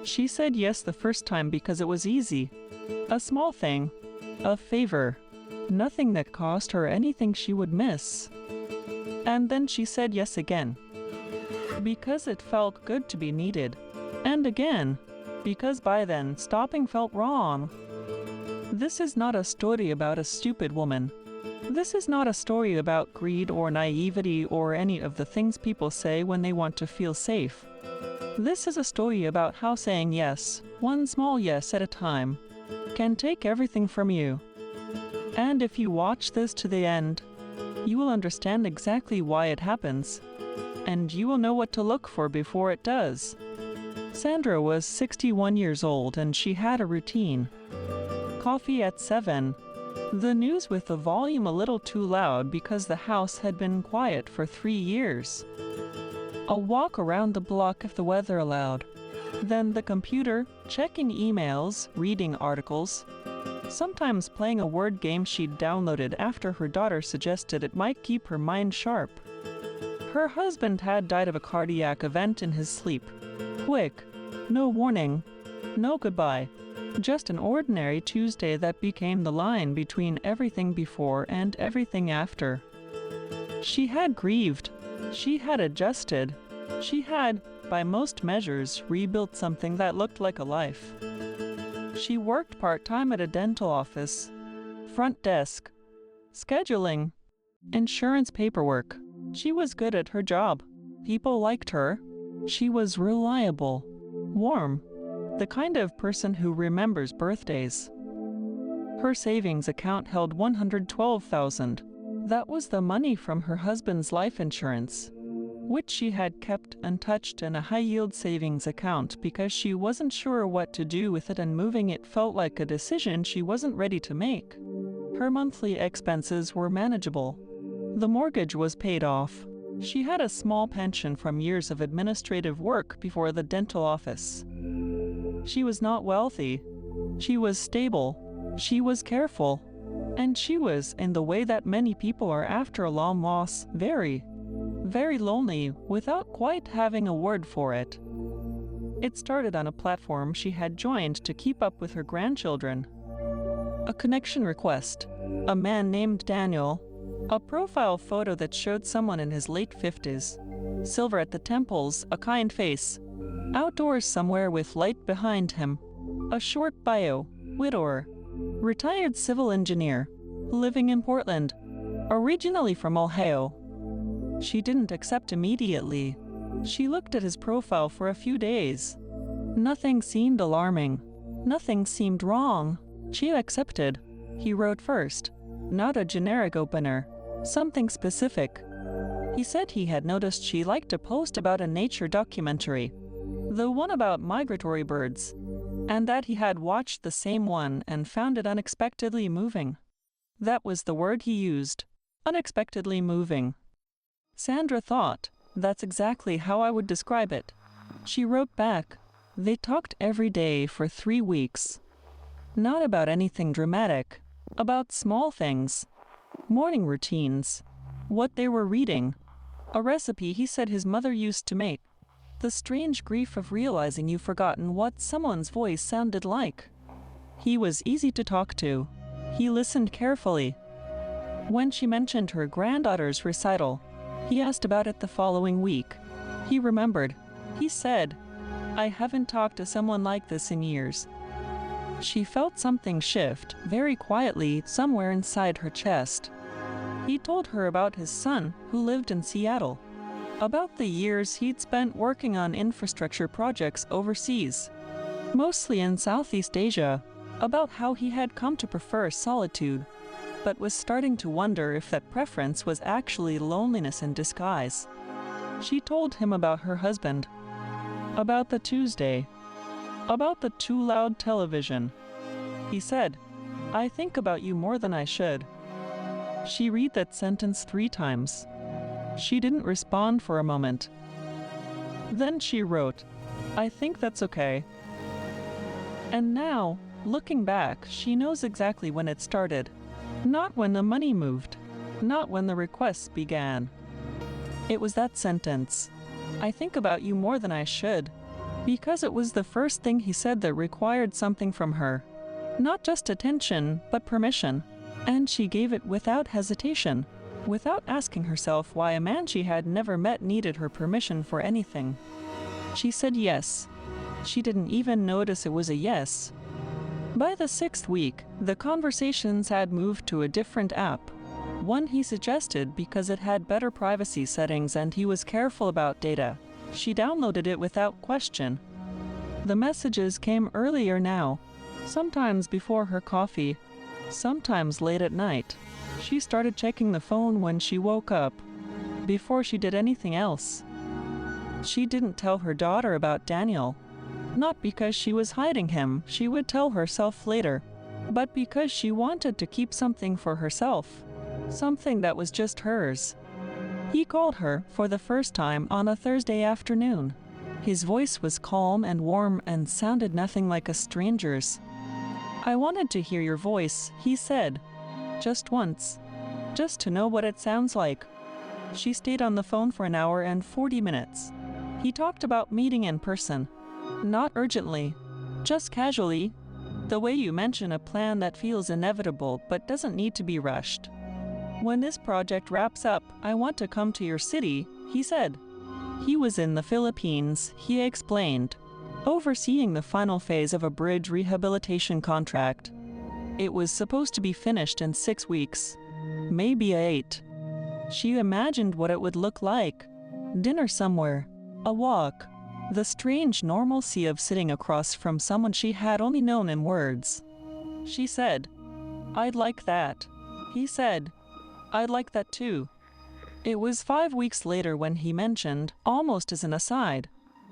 She said yes the first time because it was easy. A small thing. A favor. Nothing that cost her anything she would miss. And then she said yes again. Because it felt good to be needed. And again. Because by then, stopping felt wrong. This is not a story about a stupid woman. This is not a story about greed or naivety or any of the things people say when they want to feel safe. This is a story about how saying yes, one small yes at a time, can take everything from you. And if you watch this to the end, you will understand exactly why it happens, and you will know what to look for before it does. Sandra was 61 years old and she had a routine. Coffee at 7. The news with the volume a little too loud because the house had been quiet for 3 years. A walk around the block if the weather allowed. Then the computer, checking emails, reading articles, sometimes playing a word game she'd downloaded after her daughter suggested it might keep her mind sharp. Her husband had died of a cardiac event in his sleep. Quick, no warning, no goodbye. Just an ordinary Tuesday that became the line between everything before and everything after. She had grieved. She had adjusted. She had, by most measures, rebuilt something that looked like a life. She worked part-time at a dental office, front desk, scheduling, insurance paperwork. She was good at her job. People liked her. She was reliable, warm, the kind of person who remembers birthdays. Her savings account held $112,000. That was the money from her husband's life insurance, which she had kept untouched in a high-yield savings account because she wasn't sure what to do with it, and moving it felt like a decision she wasn't ready to make. Her monthly expenses were manageable. The mortgage was paid off. She had a small pension from years of administrative work before the dental office. She was not wealthy. She was stable. She was careful. And she was, in the way that many people are after a long loss, very lonely without quite having a word for it. It started on a platform she had joined to keep up with her grandchildren. A connection request, a man named Daniel, a profile photo that showed someone in his late 50s, silver at the temples, a kind face, outdoors somewhere with light behind him, a short bio, widower, retired civil engineer, living in Portland, originally from Ohio. She didn't accept immediately. She looked at his profile for a few days. Nothing seemed alarming. Nothing seemed wrong. She accepted. He wrote first, not a generic opener, something specific. He said he had noticed she liked to post about a nature documentary, the one about migratory birds, and that he had watched the same one and found it unexpectedly moving. That was the word he used, unexpectedly moving. Sandra thought, that's exactly how I would describe it. She wrote back, they talked every day for 3 weeks. Not about anything dramatic, about small things, morning routines, what they were reading, a recipe he said his mother used to make, the strange grief of realizing you've forgotten what someone's voice sounded like. He was easy to talk to. He listened carefully. When she mentioned her granddaughter's recital, he asked about it the following week. He remembered. He said, I haven't talked to someone like this in years. She felt something shift, very quietly, somewhere inside her chest. He told her about his son, who lived in Seattle, about the years he'd spent working on infrastructure projects overseas, mostly in Southeast Asia, about how he had come to prefer solitude, but was starting to wonder if that preference was actually loneliness in disguise. She told him about her husband, about the Tuesday, about the too loud television. He said, I think about you more than I should. She read that sentence 3 times. She didn't respond for a moment. Then she wrote, I think that's okay. And now, looking back, she knows exactly when it started. Not when the money moved. Not when the requests began. It was that sentence. I think about you more than I should. because it was the first thing he said that required something from her. Not just attention, but permission. And she gave it without hesitation, without asking herself why a man she had never met needed her permission for anything. She said yes. She didn't even notice it was a yes. By the 6th week, the conversations had moved to a different app. One he suggested because it had better privacy settings and he was careful about data. She downloaded it without question. The messages came earlier now, sometimes before her coffee, sometimes late at night. She started checking the phone when she woke up, before she did anything else. She didn't tell her daughter about Daniel, not because she was hiding him, she would tell herself later, but because she wanted to keep something for herself, something that was just hers. He called her for the first time on a Thursday afternoon. His voice was calm and warm and sounded nothing like a stranger's. "I wanted to hear your voice," he said, "just once, just to know what it sounds like." She stayed on the phone for an hour and 40 minutes. He talked about meeting in person, not urgently, just casually, the way you mention a plan that feels inevitable but doesn't need to be rushed. "When this project wraps up, I want to come to your city," he said. He was in the Philippines, he explained, overseeing the final phase of a bridge rehabilitation contract. It was supposed to be finished in 6 weeks, maybe 8. She imagined what it would look like. Dinner somewhere, a walk, the strange normalcy of sitting across from someone she had only known in words. She said, "I'd like that." He said, "I'd like that too." It was 5 weeks later when he mentioned, almost as an aside,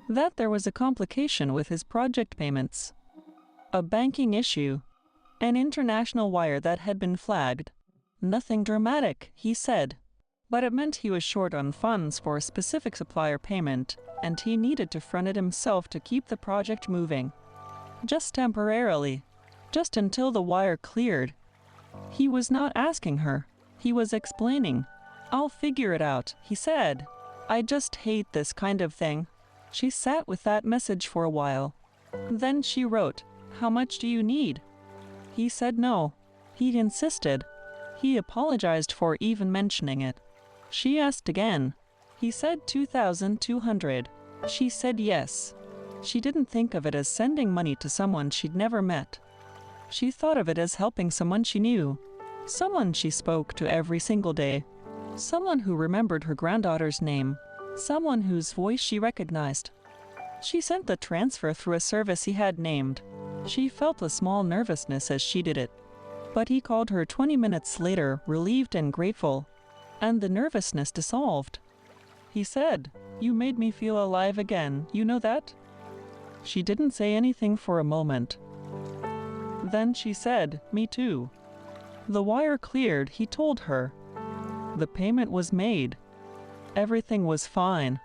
that there was a complication with his project payments. A banking issue. An international wire that had been flagged. Nothing dramatic, he said. But it meant he was short on funds for a specific supplier payment, and he needed to front it himself to keep the project moving. Just temporarily. Just until the wire cleared. He was not asking her. He was explaining. "I'll figure it out," he said. "I just hate this kind of thing." She sat with that message for a while. Then she wrote, "How much do you need?" He said no. He insisted. He apologized for even mentioning it. She asked again. He said 2,200. She said yes. She didn't think of it as sending money to someone she'd never met. She thought of it as helping someone she knew, someone she spoke to every single day, someone who remembered her granddaughter's name, someone whose voice she recognized. She sent the transfer through a service he had named. She felt a small nervousness as she did it. But he called her 20 minutes later, relieved and grateful, and the nervousness dissolved. He said, "You made me feel alive again, you know that?" She didn't say anything for a moment. Then she said, "Me too." The wire cleared, he told her. The payment was made. Everything was fine.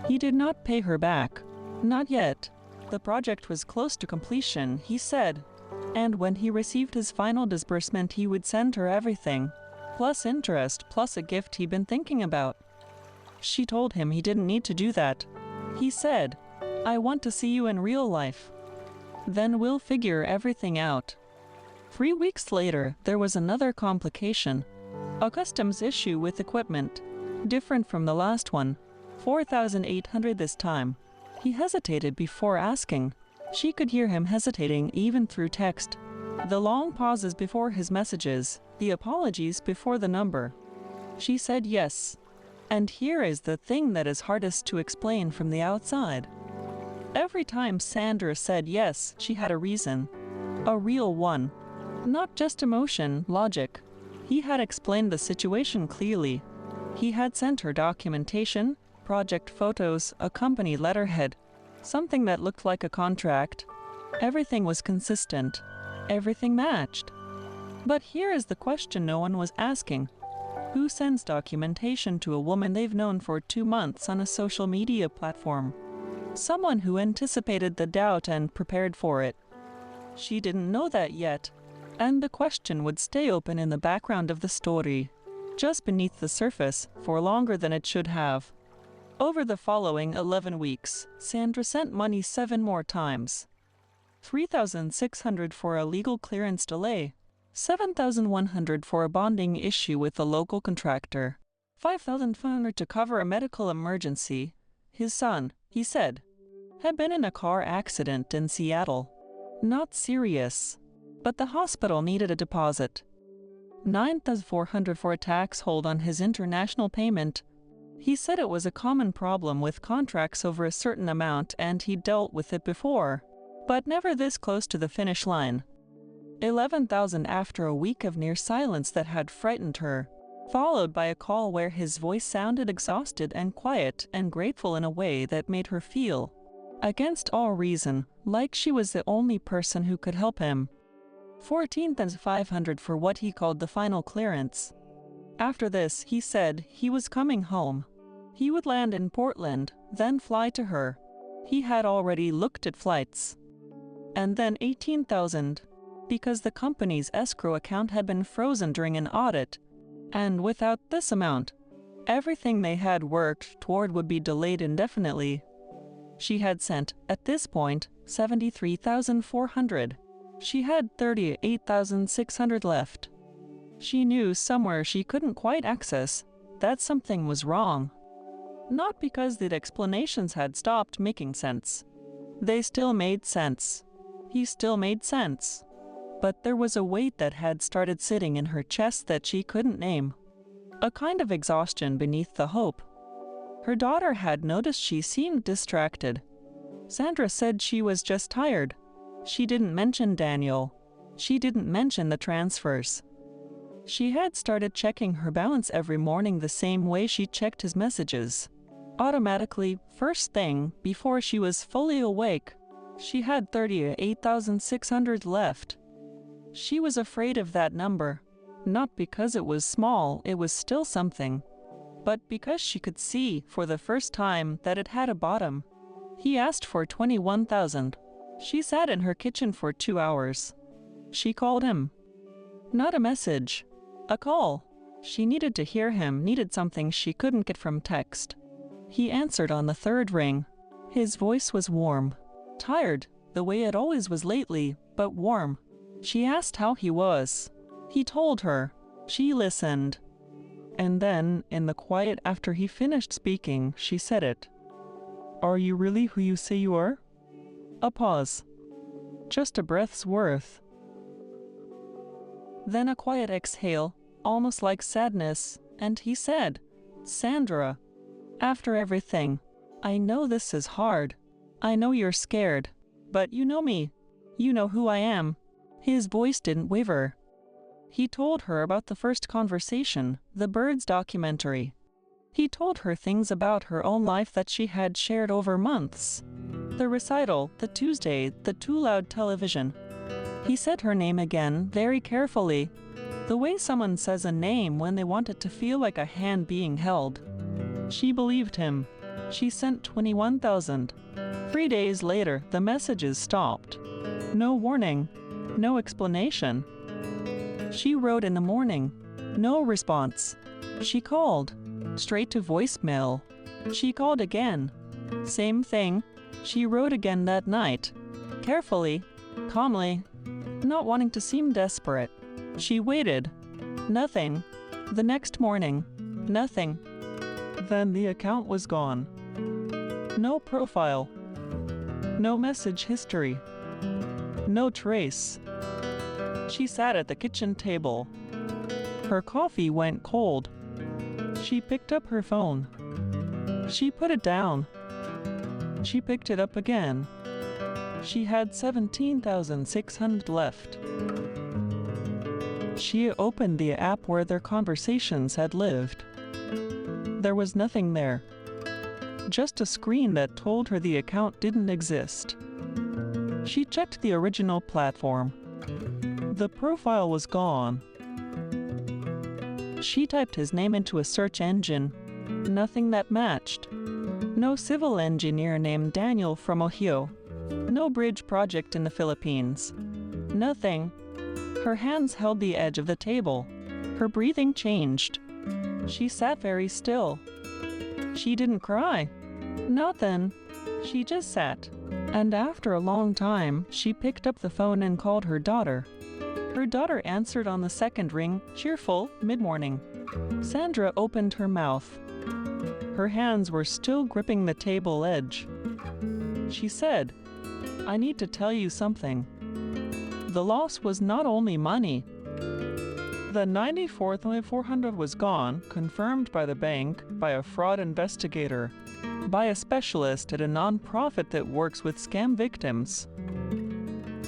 He did not pay her back. Not yet. The project was close to completion, he said. And when he received his final disbursement, he would send her everything, plus interest, plus a gift he'd been thinking about. She told him he didn't need to do that. He said, "I want to see you in real life. Then we'll figure everything out." 3 weeks later, there was another complication. A customs issue with equipment, different from the last one. 4,800 this time. He hesitated before asking. She could hear him hesitating even through text. The long pauses before his messages, the apologies before the number. She said yes. And here is the thing that is hardest to explain from the outside. Every time Sandra said yes, she had a reason. A real one. Not just emotion, logic. He had explained the situation clearly. He had sent her documentation, project photos, a company letterhead, something that looked like a contract. Everything was consistent. Everything matched. But here is the question no one was asking. Who sends documentation to a woman they've known for 2 months on a social media platform? Someone who anticipated the doubt and prepared for it. She didn't know that yet, and the question would stay open in the background of the story, just beneath the surface, for longer than it should have. Over the following 11 weeks, Sandra sent money 7 more times. 3,600 for a legal clearance delay, 7,100 for a bonding issue with the local contractor, 5,500 to cover a medical emergency. His son, he said, had been in a car accident in Seattle. Not serious, but the hospital needed a deposit. 9,400 for a tax hold on his international payment. He said it was a common problem with contracts over a certain amount and he dealt with it before, but never this close to the finish line. 11,000 after a week of near silence that had frightened her, followed by a call where his voice sounded exhausted and quiet and grateful in a way that made her feel, against all reason, like she was the only person who could help him. 14,500 for what he called the final clearance. After this, he said he was coming home. He would land in Portland, then fly to her. He had already looked at flights. And then 18,000, because the company's escrow account had been frozen during an audit, and without this amount, everything they had worked toward would be delayed indefinitely. She had sent, at this point, 73,400. She had 38,600 left. She knew somewhere she couldn't quite access that something was wrong. Not because the explanations had stopped making sense. They still made sense. He still made sense. But there was a weight that had started sitting in her chest that she couldn't name. A kind of exhaustion beneath the hope. Her daughter had noticed she seemed distracted. Sandra said she was just tired. She didn't mention Daniel. She didn't mention the transfers. She had started checking her balance every morning the same way she checked his messages. Automatically, first thing, before she was fully awake, she had 38,600 left. She was afraid of that number, not because it was small, it was still something, but because she could see, for the first time, that it had a bottom. He asked for 21,000. She sat in her kitchen for 2 hours. She called him. Not a message. A call. She needed to hear him, needed something she couldn't get from text. He answered on the 3rd ring. His voice was warm. Tired, the way it always was lately, but warm. She asked how he was. He told her. She listened. And then, in the quiet after he finished speaking, she said it. "Are you really who you say you are?" A pause. Just a breath's worth. Then a quiet exhale, almost like sadness, and he said, "Sandra, after everything, I know this is hard. I know you're scared, but you know me. You know who I am." His voice didn't waver. He told her about the first conversation, the Birds documentary. He told her things about her own life that she had shared over months. The recital, the Tuesday, the too loud television. He said her name again, very carefully, the way someone says a name when they want it to feel like a hand being held. She believed him. She sent 21,000. 3 days later, the messages stopped. No warning. No explanation. She wrote in the morning. No response. She called. Straight to voicemail. She called again. Same thing. She wrote again that night. Carefully. Calmly. Not wanting to seem desperate. She waited. Nothing. The next morning. Nothing. Then the account was gone. No profile. No message history. No trace. She sat at the kitchen table. Her coffee went cold. She picked up her phone. She put it down. She picked it up again. She had 17,600 left. She opened the app where their conversations had lived. There was nothing there. Just a screen that told her the account didn't exist. She checked the original platform. The profile was gone. She typed his name into a search engine. Nothing that matched. No civil engineer named Daniel from Ohio. No bridge project in the Philippines. Nothing. Her hands held the edge of the table. Her breathing changed. She sat very still. She didn't cry. Not then. She just sat. And after a long time, she picked up the phone and called her daughter. Her daughter answered on the second ring, cheerful, mid-morning. Sandra opened her mouth. Her hands were still gripping the table edge. She said, "I need to tell you something." The loss was not only money. The $94,400 was gone, confirmed by the bank, by a fraud investigator, by a specialist at a non-profit that works with scam victims.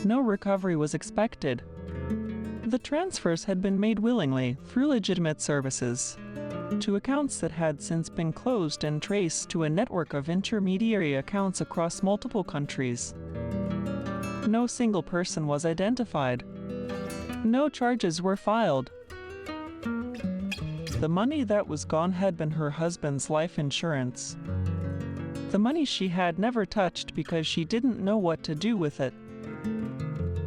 No recovery was expected. The transfers had been made willingly, through legitimate services, to accounts that had since been closed and traced to a network of intermediary accounts across multiple countries. No single person was identified. No charges were filed. The money that was gone had been her husband's life insurance. The money she had never touched because she didn't know what to do with it.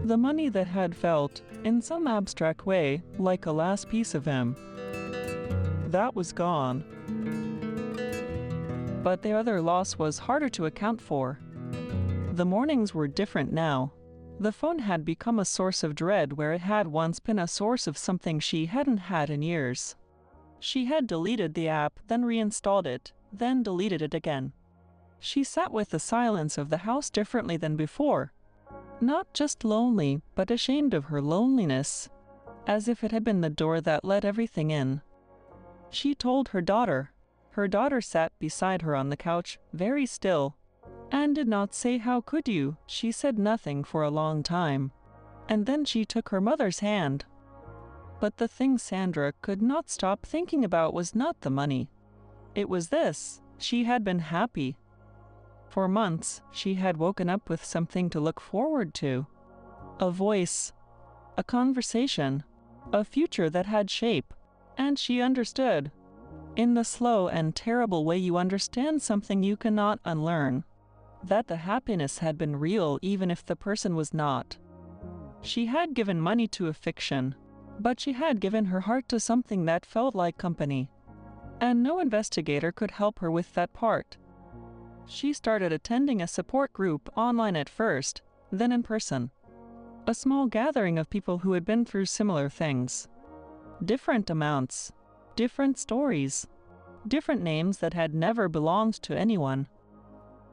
The money that had felt, in some abstract way, like a last piece of him. That was gone. But the other loss was harder to account for. The mornings were different now. The phone had become a source of dread where it had once been a source of something she hadn't had in years. She had deleted the app, then reinstalled it, then deleted it again. She sat with the silence of the house differently than before. Not just lonely, but ashamed of her loneliness, as if it had been the door that let everything in. She told her daughter. Her daughter sat beside her on the couch, very still, and did not say "How could you?" She said nothing for a long time, and then she took her mother's hand. But the thing Sandra could not stop thinking about was not the money. It was this: she had been happy. For months, she had woken up with something to look forward to. A voice, a conversation, a future that had shape, and she understood. In the slow and terrible way you understand something you cannot unlearn. That the happiness had been real even if the person was not. She had given money to a fiction, but she had given her heart to something that felt like company. And no investigator could help her with that part. She started attending a support group online at first, then in person. A small gathering of people who had been through similar things. Different amounts, different stories, different names that had never belonged to anyone.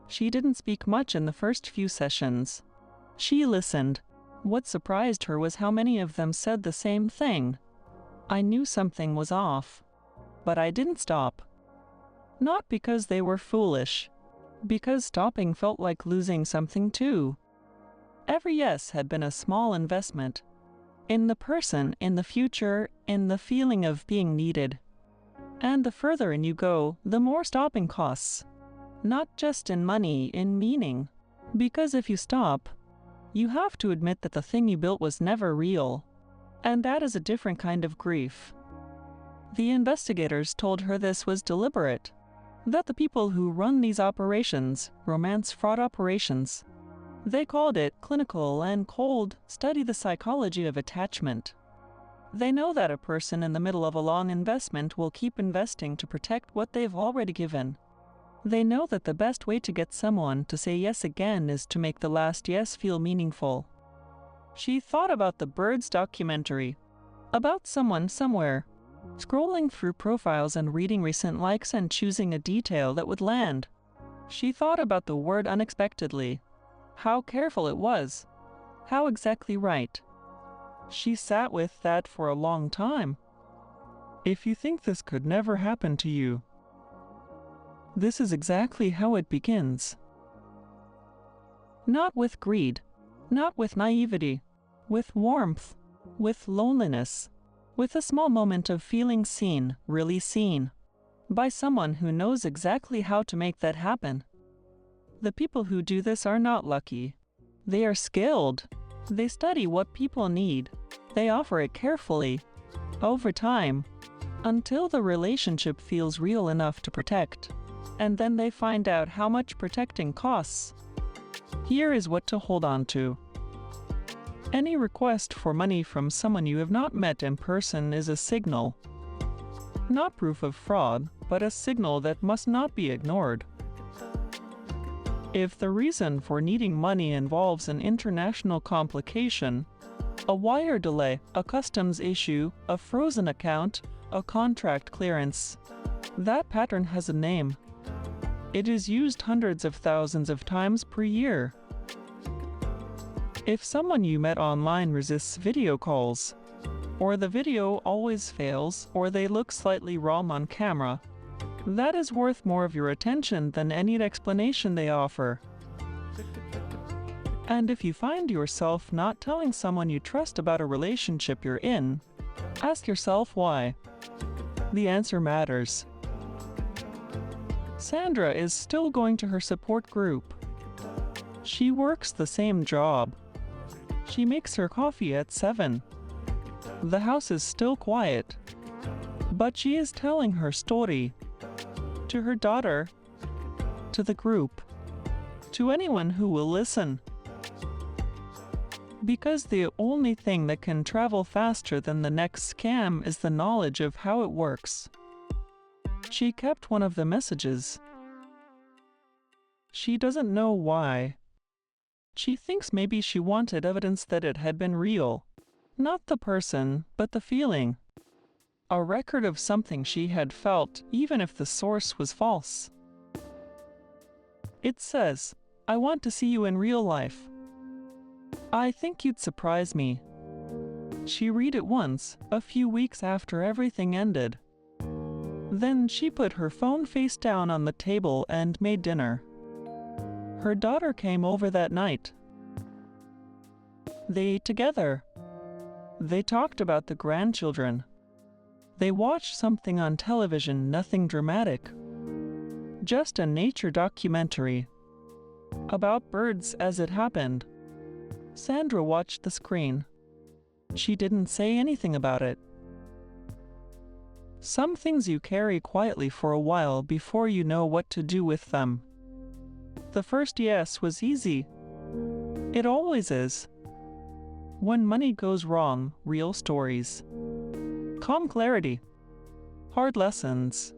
She didn't speak much in the first few sessions. She listened. What surprised her was how many of them said the same thing. I knew something was off, but I didn't stop. Not because they were foolish, because stopping felt like losing something too. Every yes had been a small investment. In the person, in the future, in the feeling of being needed. And the further in you go, the more stopping costs. Not just in money, in meaning. Because if you stop, you have to admit that the thing you built was never real. And that is a different kind of grief. The investigators told her this was deliberate. That the people who run these operations, romance fraud operations, they called it clinical and cold, study the psychology of attachment. They know that a person in the middle of a long investment will keep investing to protect what they've already given. They know that the best way to get someone to say yes again is to make the last yes feel meaningful. She thought about the Birds documentary, about someone somewhere, scrolling through profiles and reading recent likes and choosing a detail that would land. She thought about the word unexpectedly, how careful it was, how exactly right. She sat with that for a long time. If you think this could never happen to you, this is exactly how it begins. Not with greed, not with naivety, with warmth, with loneliness, with a small moment of feeling seen, really seen, by someone who knows exactly how to make that happen. The people who do this are not lucky. They are skilled. They study what people need. They offer it carefully, over time, until the relationship feels real enough to protect. And then they find out how much protecting costs. Here is what to hold on to. Any request for money from someone you have not met in person is a signal. Not proof of fraud, but a signal that must not be ignored. If the reason for needing money involves an international complication, a wire delay, a customs issue, a frozen account, a contract clearance, that pattern has a name. It is used hundreds of thousands of times per year. If someone you met online resists video calls, or the video always fails, or they look slightly wrong on camera, that is worth more of your attention than any explanation they offer. And if you find yourself not telling someone you trust about a relationship you're in, ask yourself why. The answer matters. Sandra is still going to her support group. She works the same job. She makes her coffee at 7. The house is still quiet, but she is telling her story to her daughter, to the group, to anyone who will listen. Because the only thing that can travel faster than the next scam is the knowledge of how it works. She kept one of the messages. She doesn't know why. She thinks maybe she wanted evidence that it had been real. Not the person, but the feeling. A record of something she had felt, even if the source was false. It says, "I want to see you in real life. I think you'd surprise me." She read it once, a few weeks after everything ended. Then she put her phone face down on the table and made dinner. Her daughter came over that night. They ate together. They talked about the grandchildren. They watched something on television, nothing dramatic. Just a nature documentary. About birds as it happened. Sandra watched the screen. She didn't say anything about it. Some things you carry quietly for a while before you know what to do with them. The first yes was easy. It always is. When money goes wrong, real stories. Calm clarity. Hard lessons.